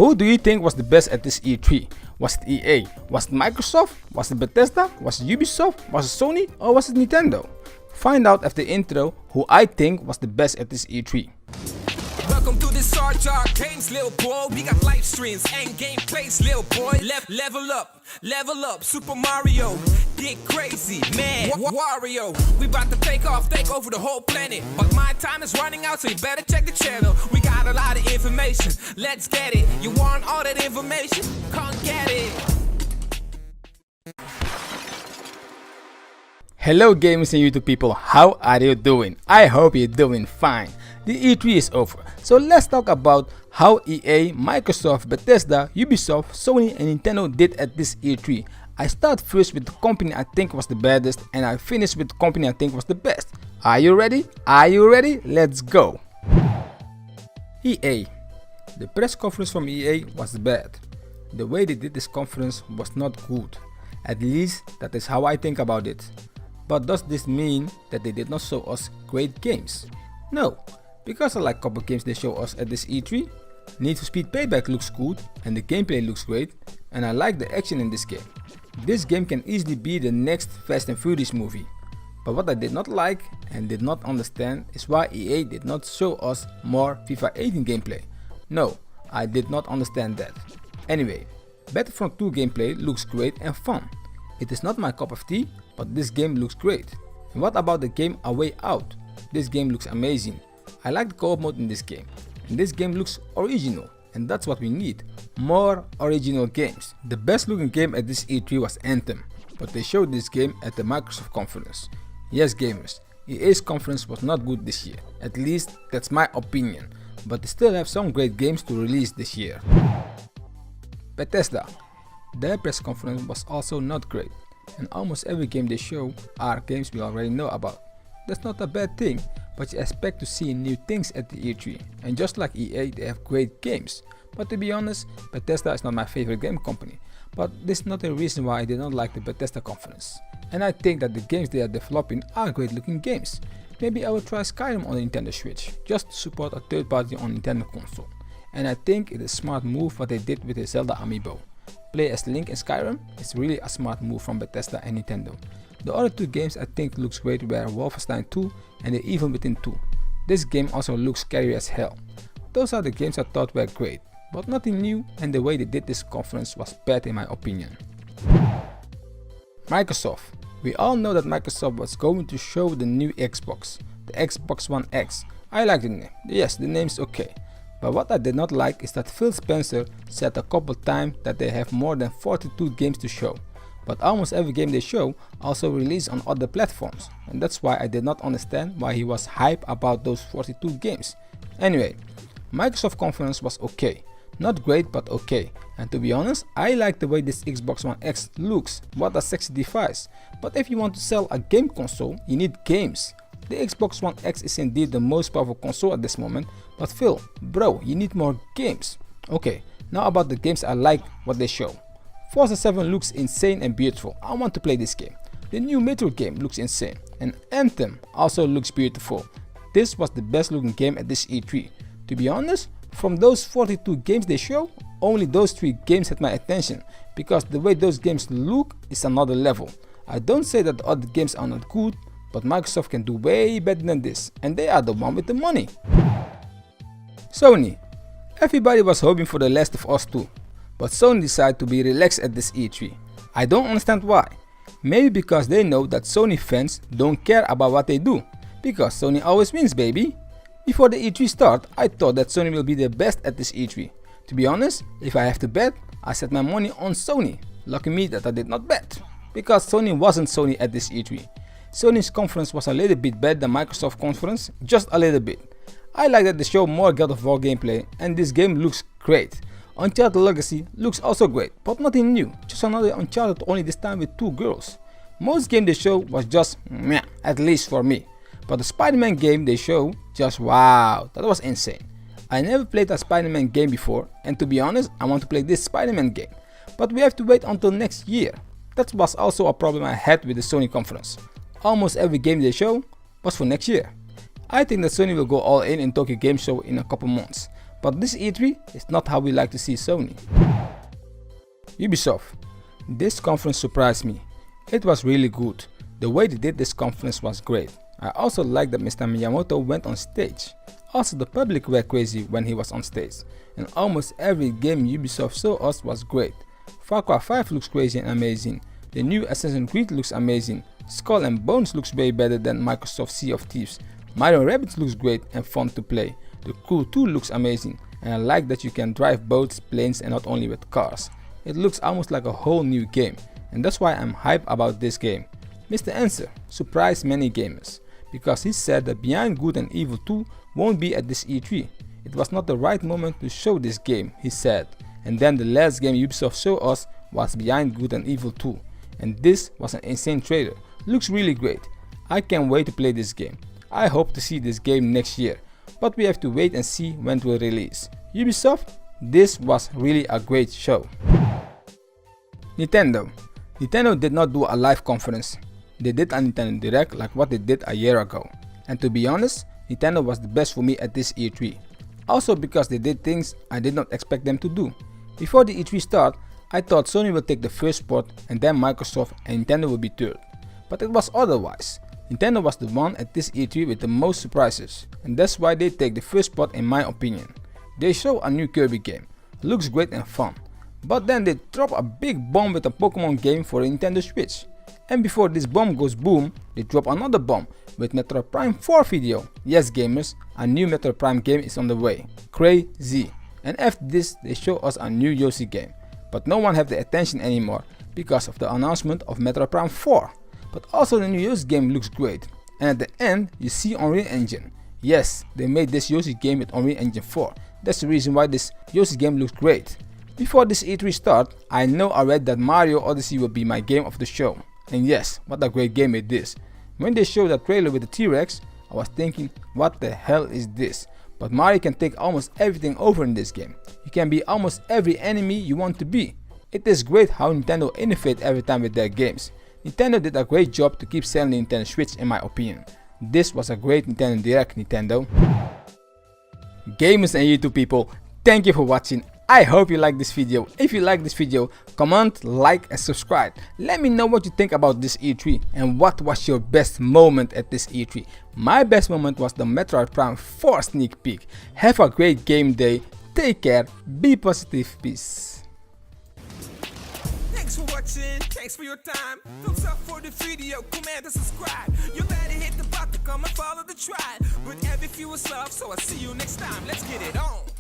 Who do you think was the best at this E3? Was it EA? Was it Microsoft? Was it Bethesda? Was it Ubisoft? Was it Sony? Or was it Nintendo? Find out after the intro who I think was the best at this E3. Welcome to this SharJah'S, little boy. We got live streams and gameplays, little boy. Level up, Super Mario. Get crazy, man. Wario. We about to take over the whole planet. But my time is running out, so you better check the channel. We got a lot of information. Let's get it. You want all that information? Come get it. Hello gamers and YouTube people, how are you doing? I hope you're doing fine. The E3 is over, so let's talk about how EA, Microsoft, Bethesda, Ubisoft, Sony and Nintendo did at this E3. I start first with the company I think was the baddest and I finish with the company I think was the best. Are you ready? Are you ready? Let's go! EA. The press conference from EA was bad. The way they did this conference was not good. At least that is how I think about it. But does this mean that they did not show us great games? No, because I like a couple games they show us at this E3. Need for Speed Payback looks good and the gameplay looks great, and I like the action in this game. This game can easily be the next Fast and Furious movie. But what I did not like and did not understand is why EA did not show us more FIFA 18 gameplay. No, I did not understand that. Anyway, Battlefront 2 gameplay looks great and fun. It is not my cup of tea, but this game looks great. And what about the game A Way Out? This game looks amazing. I like the co-op mode in this game. And this game looks original, and that's what we need. More original games. The best looking game at this E3 was Anthem, but they showed this game at the Microsoft conference. Yes gamers, EA's conference was not good this year. At least that's my opinion. But they still have some great games to release this year. Bethesda. Their press conference was also not great, and almost every game they show are games we already know about. That's not a bad thing, but you expect to see new things at the E3, and just like EA they have great games. But to be honest, Bethesda is not my favorite game company, but this is not a reason why I did not like the Bethesda conference. And I think that the games they are developing are great looking games. Maybe I will try Skyrim on the Nintendo Switch, just to support a third party on Nintendo console. And I think it is a smart move what they did with the Zelda amiibo. Play as Link in Skyrim is really a smart move from Bethesda and Nintendo. The other two games I think looks great were Wolfenstein 2 and The Evil Within 2. This game also looks scary as hell. Those are the games I thought were great, but nothing new, and the way they did this conference was bad in my opinion. Microsoft. We all know that Microsoft was going to show the new Xbox, the Xbox One X. I like the name, yes the name is okay. But what I did not like is that Phil Spencer said a couple times that they have more than 42 games to show. But almost every game they show also released on other platforms, and that's why I did not understand why he was hype about those 42 games. Anyway, Microsoft conference was okay. Not great but okay, and to be honest, I like the way this Xbox One X looks. What a sexy device. But if you want to sell a game console, you need games. The Xbox One X is indeed the most powerful console at this moment, but Phil, bro, you need more games. Okay, now about the games I like what they show. Forza 7 looks insane and beautiful. I want to play this game. The new Metroid game looks insane, and Anthem also looks beautiful. This was the best looking game at this E3. To be honest, from those 42 games they show, only those 3 games had my attention, because the way those games look is another level. I don't say that the other games are not good, but Microsoft can do way better than this, and they are the one with the money. Sony. Everybody was hoping for The Last of Us 2, but Sony decided to be relaxed at this E3. I don't understand why. Maybe because they know that Sony fans don't care about what they do, because Sony always wins, baby. Before the E3 start, I thought that Sony will be the best at this E3. To be honest, if I have to bet, I set my money on Sony. Lucky me that I did not bet, because Sony wasn't Sony at this E3. Sony's conference was a little bit better than Microsoft conference, just a little bit. I like that they show more God of War gameplay, and this game looks great. Uncharted Legacy looks also great, but nothing new, just another Uncharted, only this time with 2 girls. Most game they show was just meh, at least for me. But the Spiderman game they show, just wow, that was insane. I never played a Spiderman game before, and to be honest, I want to play this Spiderman game. But we have to wait until next year. That was also a problem I had with the Sony conference. Almost every game they show was for next year. I think that Sony will go all in Tokyo Game Show in a couple months, But this E3 is not how we like to see Sony. Ubisoft. This conference surprised me. It was really good. The way they did this conference was great. I also like that Mr. Miyamoto went on stage. Also, the public were crazy when he was on stage. And almost every game Ubisoft showed us was great. Far Cry 5 looks crazy and amazing. The new Assassin's Creed looks amazing. Skull and Bones looks way better than Microsoft Sea of Thieves. Mario Rabbids looks great and fun to play. The Crew 2 looks amazing. And I like that you can drive boats, planes and not only with cars. It looks almost like a whole new game. And that's why I'm hyped about this game. Mr. Answer surprised many gamers, because he said that Beyond Good and Evil 2 won't be at this E3. It was not the right moment to show this game, he said. And then the last game Ubisoft showed us was Beyond Good and Evil 2. And this was an insane trailer. Looks really great. I can't wait to play this game. I hope to see this game next year. But we have to wait and see when it will release. Ubisoft, this was really a great show. Nintendo. Nintendo did not do a live conference. They did a Nintendo Direct like what they did a year ago. And to be honest, Nintendo was the best for me at this E3. Also because they did things I did not expect them to do. Before the E3 start, I thought Sony would take the first spot and then Microsoft and Nintendo would be third. But it was otherwise. Nintendo was the one at this E3 with the most surprises. And that's why they take the first spot in my opinion. They show a new Kirby game. Looks great and fun. But then they drop a big bomb with a Pokemon game for the Nintendo Switch. And before this bomb goes boom, they drop another bomb with Metroid Prime 4 video. Yes gamers, a new Metroid Prime game is on the way. Crazy. And after this, they show us a new Yoshi game. But no one have the attention anymore because of the announcement of Metroid Prime 4. But also the new Yoshi game looks great. And at the end, you see Unreal Engine. Yes, they made this Yoshi game with Unreal Engine 4. That's the reason why this Yoshi game looks great. Before this E3 start, I know already that Mario Odyssey will be my game of the show. And yes, what a great game it is. When they showed that trailer with the T-Rex, I was thinking, what the hell is this? But Mario can take almost everything over in this game. You can be almost every enemy you want to be. It is great how Nintendo innovate every time with their games. Nintendo did a great job to keep selling the Nintendo Switch in my opinion. This was a great Nintendo Direct, Nintendo. Gamers and YouTube people, thank you for watching. I hope you like this video. If you like this video, comment, like and subscribe. Let me know what you think about this E3 and what was your best moment at this E3. My best moment was the Metroid Prime 4 sneak peek. Have a great game day. Take care. Be positive. Peace. Thanks for watching. Thanks for your time. Thumbs up for the video. Comment and subscribe. You better hit the button. Come and follow the tribe. With every few is love. So I'll see you next time. Let's get it on.